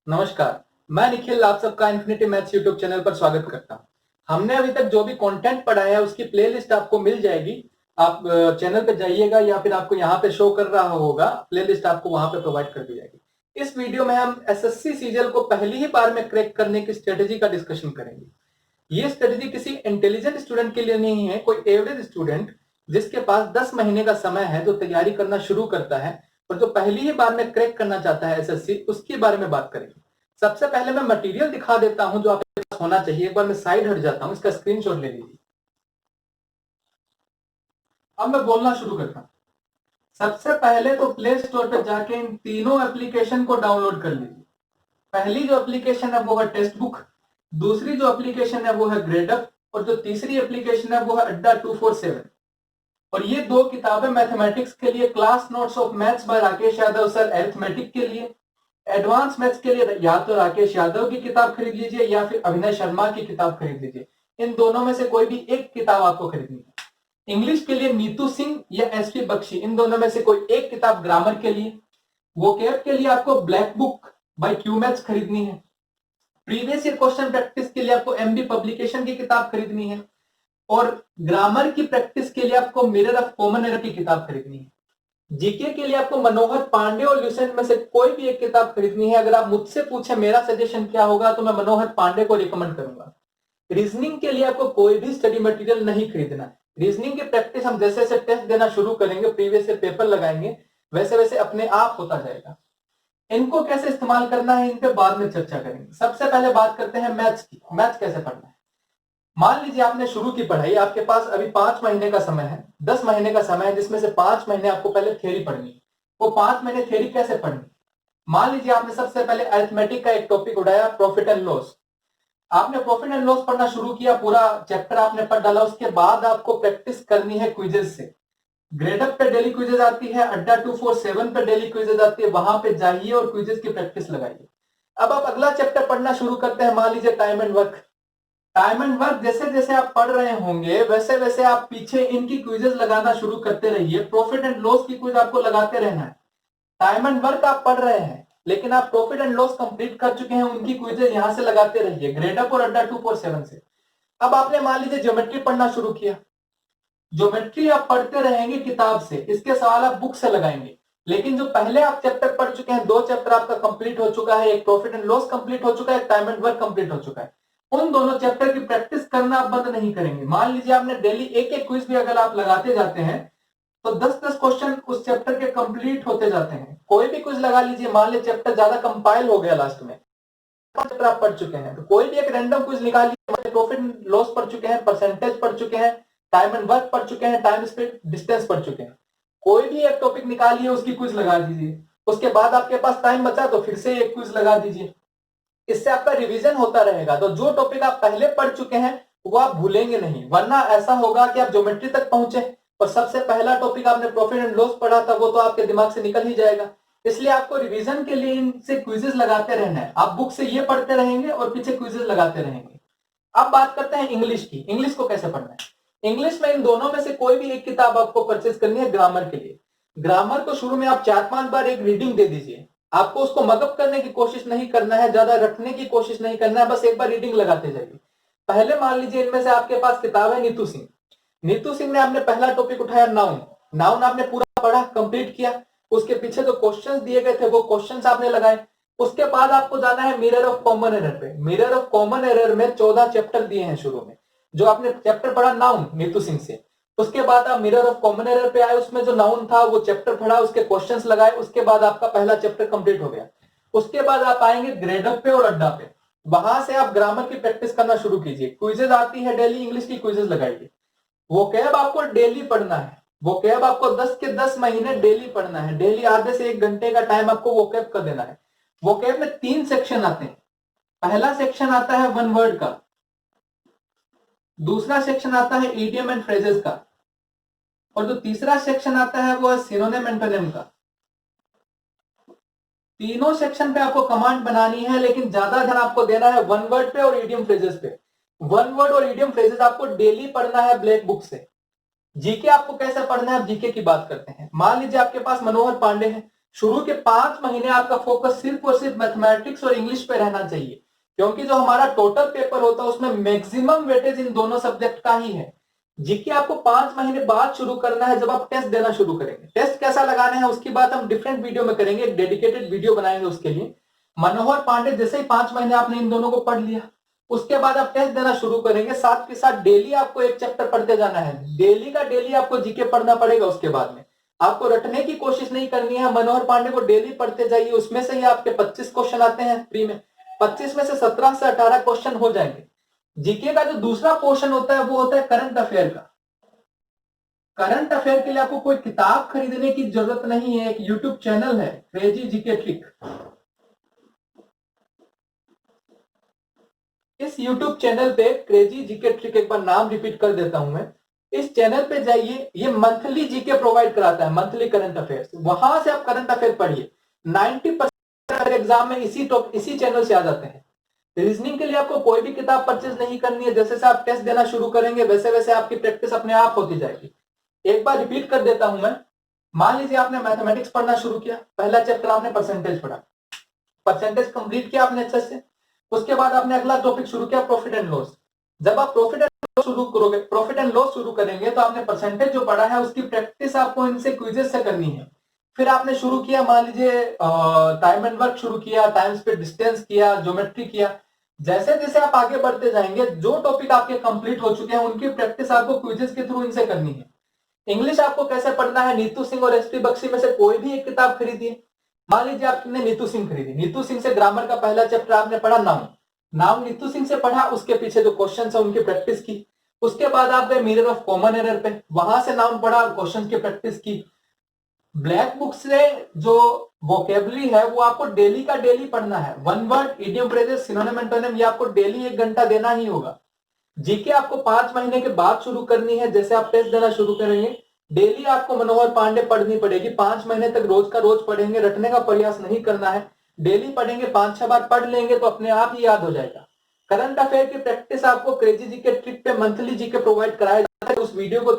नमस्कार, मैं निखिल आप सबका इन्फिनिटी मैथ्स यूट्यूब चैनल पर स्वागत करता हूं। हमने अभी तक जो भी कंटेंट पढ़ा है उसकी प्लेलिस्ट आपको मिल जाएगी। आप चैनल पे जाइएगा या फिर आपको यहाँ पे शो कर रहा होगा, प्लेलिस्ट आपको वहां पे प्रोवाइड कर दी जाएगी। इस वीडियो में हम एसएससी सीजीएल को पहली ही बार में क्रैक करने की स्ट्रेटेजी का डिस्कशन करेंगे। ये स्ट्रेटेजी किसी इंटेलिजेंट स्टूडेंट के लिए नहीं है, कोई एवरेज स्टूडेंट जिसके पास 10 महीने का समय है, जो तैयारी करना शुरू करता है और जो पहली ही बार में क्रैक करना चाहता है एसएससी, उसके बारे में बात करेंगे। सबसे पहले मैं मटेरियल दिखा देता हूं जो आपके पास होना चाहिए। एक बार मैं साइड हट जाता हूं, इसका स्क्रीनशॉट ले लीजिए। अब मैं बोलना शुरू करता हूं। सबसे पहले तो प्ले स्टोर पर जाके इन तीनों एप्लीकेशन को डाउनलोड कर लीजिए। पहली जो एप्लीकेशन है वो है टेक्स्ट बुक, दूसरी जो एप्लीकेशन है वो है ग्रेडअप और जो तीसरी एप्लीकेशन है वो है अड्डा 247। और ये दो किताबें मैथमेटिक्स के लिए, class notes of maths by Rakesh Yadav sir arithmetic के लिए, एडवांस मैथ्स के लिए या तो राकेश यादव की किताब खरीद लीजिए या फिर अभिनय शर्मा की किताब खरीद लीजिए। इन दोनों में से कोई भी एक किताब आपको खरीदनी है। इंग्लिश के लिए नीतू सिंह या एसपी बख्शी, इन दोनों में से कोई एक किताब ग्रामर के लिए। वोकैब के लिए आपको black book by Q maths खरीदनी है। प्रीवियस ईयर क्वेश्चन प्रैक्टिस के लिए आपको एमबी पब्लिकेशन की किताब खरीदनी है और ग्रामर की प्रैक्टिस के लिए आपको मिरर ऑफ कॉमन एरर की किताब खरीदनी है। जीके के लिए आपको मनोहर पांडे और ल्यूसेंट में से कोई भी एक किताब खरीदनी है। अगर आप मुझसे पूछे मेरा सजेशन क्या होगा तो मैं मनोहर पांडे को रिकमेंड करूंगा। रीजनिंग के लिए आपको कोई भी स्टडी मटेरियल नहीं खरीदना है। रीजनिंग की प्रैक्टिस हम जैसे जैसे टेस्ट देना शुरू करेंगे, प्रीवियस ईयर पेपर लगाएंगे, वैसे वैसे अपने आप होता जाएगा। इनको कैसे इस्तेमाल करना है इन पे बाद में चर्चा करेंगे। सबसे पहले बात करते हैं मैथ्स की। मैथ्स कैसे पढ़ना है। मान लीजिए आपने शुरू की पढ़ाई, आपके पास अभी 5 महीने का समय है, 10 महीने का समय है, जिसमें से 5 महीने आपको पहले थ्योरी पढ़नी है। वो 5 महीने थ्योरी कैसे पढ़नी। मान लीजिए आपने सबसे पहले अरिथमेटिक का एक टॉपिक उठाया, प्रॉफिट एंड लॉस। आपने प्रॉफिट एंड लॉस पढ़ना शुरू किया, पूरा चैप्टर आपने पढ़ डाला। उसके बाद आपको प्रैक्टिस करनी है क्विजेस से। ग्रेडअप पे डेली क्विजेस आती है, अड्डा 247 पे डेली क्विजेस आती है, वहां पे जाइए और क्विजेस की प्रैक्टिस लगाइए। अब आप अगला चैप्टर पढ़ना शुरू करते हैं, मान लीजिए time and work. Time and work जैसे जैसे आप पढ़ रहे होंगे वैसे वैसे आप पीछे इनकी क्विजेस लगाना शुरू करते रहिए। प्रॉफिट एंड लॉस की क्विज आपको लगाते रहना है। टाइम एंड वर्क आप पढ़ रहे हैं लेकिन आप प्रॉफिट एंड लॉस कंप्लीट कर चुके हैं, उनकी क्विजेस यहां से लगाते रहिए, ग्रेडअप और अड्डा 247 से। अब आपने मान लीजिए ज्योमेट्री पढ़ना शुरू किया। ज्योमेट्री आप पढ़ते रहेंगे किताब से, इसके सवाल आप बुक से लगाएंगे। लेकिन जो पहले आप चैप्टर पढ़ चुके हैं, 2 चैप्टर आपका कंप्लीट हो चुका है, एक प्रॉफिट एंड लॉस कंप्लीट हो चुका है, टाइम एंड वर्क कंप्लीट हो चुका है, उन दोनों चैप्टर की प्रैक्टिस करना आप बंद नहीं करेंगे। मान लीजिए आपने डेली एक एक क्विज भी अगर आप लगाते जाते हैं तो 10-10 क्वेश्चन उस चैप्टर के कंप्लीट होते जाते हैं। कोई भी क्विज लगा लीजिए, मान लीजिए चैप्टर ज्यादा कंपाइल हो गया, लास्ट में चैप्टर आप पढ़ चुके हैं तो कोई भी एक रैंडम क्विज निकालिए। प्रॉफिट लॉस पढ़ चुके हैं, परसेंटेज पढ़ चुके हैं, टाइम एंड वर्क पढ़ चुके हैं, टाइम स्पीड डिस्टेंस पढ़ चुके हैं, कोई भी एक टॉपिक निकालिए, उसकी क्विज लगा दीजिए। उसके बाद आपके पास टाइम बचा तो फिर से एक क्विज लगा दीजिए। इससे आपका रिवीजन होता रहेगा। तो जो टॉपिक आप पहले पढ़ चुके हैं वो आप भूलेंगे नहीं, वरना ऐसा होगा कि आप ज्योमेट्री तक पहुंचे और सबसे पहला टॉपिक आपने प्रॉफिट एंड लॉस पढ़ा था, वो तो आपके दिमाग से निकल ही जाएगा। इसलिए आपको रिवीजन के लिए इनसे क्विजेस लगाते रहना है। आप बुक से ये पढ़ते रहेंगे और पीछे क्विजेस लगाते रहेंगे। अब बात करते हैं इंग्लिश की। इंग्लिश को कैसे पढ़ना है। इंग्लिश में इन दोनों में से कोई भी एक किताब आपको परचेज करनी है ग्रामर के लिए। ग्रामर को शुरू में आप 4-5 बार एक रीडिंग दे दीजिए। आपको उसको मगअप करने की कोशिश नहीं करना है, ज्यादा रटने की कोशिश नहीं करना है, बस एक बार रीडिंग लगाते जाइए। पहले मान लीजिए इनमें से आपके पास किताब है नीतू सिंह। नीतू सिंह ने आपने पहला टॉपिक उठाया नाउन। नाउन आपने पूरा पढ़ा, कंप्लीट किया। उसके पीछे जो क्वेश्चंस दिए गए थे वो क्वेश्चंस आपने लगाए। उसके बाद आपको जाना है मिरर ऑफ कॉमन एरर पे। मिरर ऑफ कॉमन एरर में 14 चैप्टर दिए हैं शुरू में। जो आपने चैप्टर पढ़ा नाउन नीतू सिंह से, उसके बाद आप मिरर ऑफ कॉमन एरर पे आए, उसमें जो नाउन था वो चैप्टर पढ़ा, उसके क्वेश्चंस लगाए, उसके बाद आपका पहला चैप्टर कंप्लीट हो गया। उसके बाद आप आएंगे ग्रेडअप पे और अड्डा पे। वहां से आप ग्रामर की प्रैक्टिस करना शुरू कीजिए। क्विजेज आती है डेली, इंग्लिश की क्विजेज लगाइए। वोकैब आपको डेली पढ़ना है। वोकैब आपको 10 के 10 महीने डेली पढ़ना है। डेली आधे से 1 घंटे का टाइम आपको वोकैब का देना है। वोकैब में 3 सेक्शन आते हैं। पहला सेक्शन आता है वन वर्ड का, दूसरा सेक्शन आता है इडियम एंड फ्रेजेस का, और जो तीसरा सेक्शन आता है वो है सिनोनिम एंटोनिम का। तीनों सेक्शन पे आपको कमांड बनानी है, लेकिन ज्यादा ध्यान आपको देना है वन वर्ड पे और इडियम फ्रेजेस पे। वन वर्ड और इडियम फ्रेजेस आपको डेली पढ़ना है ब्लैक बुक से। जीके आपको कैसे पढ़ना है, आप जीके की बात करते हैं। मान लीजिए आपके पास मनोहर पांडे है, शुरू के 5 महीने आपका फोकस सिर्फ और सिर्फ मैथमेटिक्स और इंग्लिश पे रहना चाहिए, क्योंकि जो हमारा टोटल पेपर होता है उसमें मैक्सिमम वेटेज इन दोनों सब्जेक्ट का ही है। जीके आपको 5 महीने बाद शुरू करना है, जब आप टेस्ट देना शुरू करेंगे। टेस्ट कैसा लगाना है उसकी बात हम डिफरेंट वीडियो में करेंगे, एक डेडिकेटेड वीडियो बनाएंगे उसके लिए। मनोहर पांडे जैसे ही 5 महीने आपने इन दोनों को पढ़ लिया, उसके बाद आप टेस्ट देना शुरू करेंगे। साथ के साथ डेली आपको एक चैप्टर पढ़ते जाना है, डेली का डेली आपको जीके पढ़ना पड़ेगा। उसके बाद में आपको रटने की कोशिश नहीं करनी है, मनोहर पांडे को डेली पढ़ते जाइए। उसमें से ही आपके 25 क्वेश्चन आते हैं फ्री में, 25 में से 17 से 18 क्वेश्चन हो जाएंगे। जीके का जो दूसरा पोर्शन होता है वो होता है करंट अफेयर का। करंट अफेयर के लिए आपको कोई किताब खरीदने की जरूरत नहीं है, एक यूट्यूब चैनल है क्रेजी जीके ट्रिक। इस YouTube चैनल पे क्रेजी जीके ट्रिक, एक बार नाम रिपीट कर देता हूं मैं, इस चैनल पे जाइए। ये मंथली जीके प्रोवाइड कराता है, मंथली करंट अफेयर्स। वहां से आप करंट अफेयर पढ़िए। 90% एग्जाम में इसी चैनल से आ जाते हैं। रीजनिंग के लिए आपको कोई भी किताब परचेज नहीं करनी है। जैसे आप टेस्ट देना शुरू करेंगे वैसे वैसे आपकी प्रैक्टिस अपने आप होती जाएगी। एक बार रिपीट कर देता हूं मैं। मान लीजिए आपने मैथमेटिक्स पढ़ना शुरू किया, पहला चैप्टर आपने परसेंटेज पढ़ा, परसेंटेज कंप्लीट किया आपने अच्छे से। उसके बाद आपने अगला टॉपिक शुरू किया प्रॉफिट एंड लॉस। जब आप प्रॉफिट एंड लॉस शुरू करोगे, प्रॉफिट एंड लॉस शुरू करेंगे, तो आपने परसेंटेज जो पढ़ा है उसकी प्रैक्टिस आपको इनसे क्विजेस से करनी है। फिर आपने शुरू किया, मान लीजिए टाइम एंड वर्क शुरू किया, टाइम स्पीड डिस्टेंस किया, ज्योमेट्री किया। जैसे जैसे आप आगे बढ़ते जाएंगे, जो टॉपिक आपके कंप्लीट हो चुके हैं उनकी प्रैक्टिस आपको क्विजेस के थ्रू इनसे करनी है। इंग्लिश आपको कैसे पढ़ना है, नीतू सिंह और एसपी बख्शी में से कोई भी एक किताब खरीदिए। मान लीजिए आपने नीतू सिंह खरीदी, नीतू सिंह से ग्रामर का पहला चैप्टर आपने पढ़ा, नाउन नीतू सिंह से पढ़ा, उसके पीछे जो क्वेश्चन है उनकी प्रैक्टिस की। उसके बाद आप गए मिरर ऑफ कॉमन एरर पे, वहां से नाउन पढ़ा, क्वेश्चन की प्रैक्टिस की। ब्लैक बुक से जो वोकेबुलरी है वो आपको डेली का डेली पढ़ना है। One word, idiom, phrases, synonym, antonym, ये आपको डेली 1 घंटा देना ही होगा। जीके आपको 5 महीने के बाद शुरू करनी है। जैसे आप टेस्ट देना शुरू करेंगे, डेली आपको मनोहर पांडे पढ़नी पड़ेगी। 5 महीने तक रोज का रोज पढ़ेंगे, रटने का प्रयास नहीं करना है। डेली पढ़ेंगे, 5-6 बार पढ़ लेंगे तो अपने आप ही याद हो जाएगा। करंट अफेयर की प्रैक्टिस आपको क्रेजी जीके ट्रिक पे मंथली जीके प्रोवाइड कराया जाता है। उस वीडियो को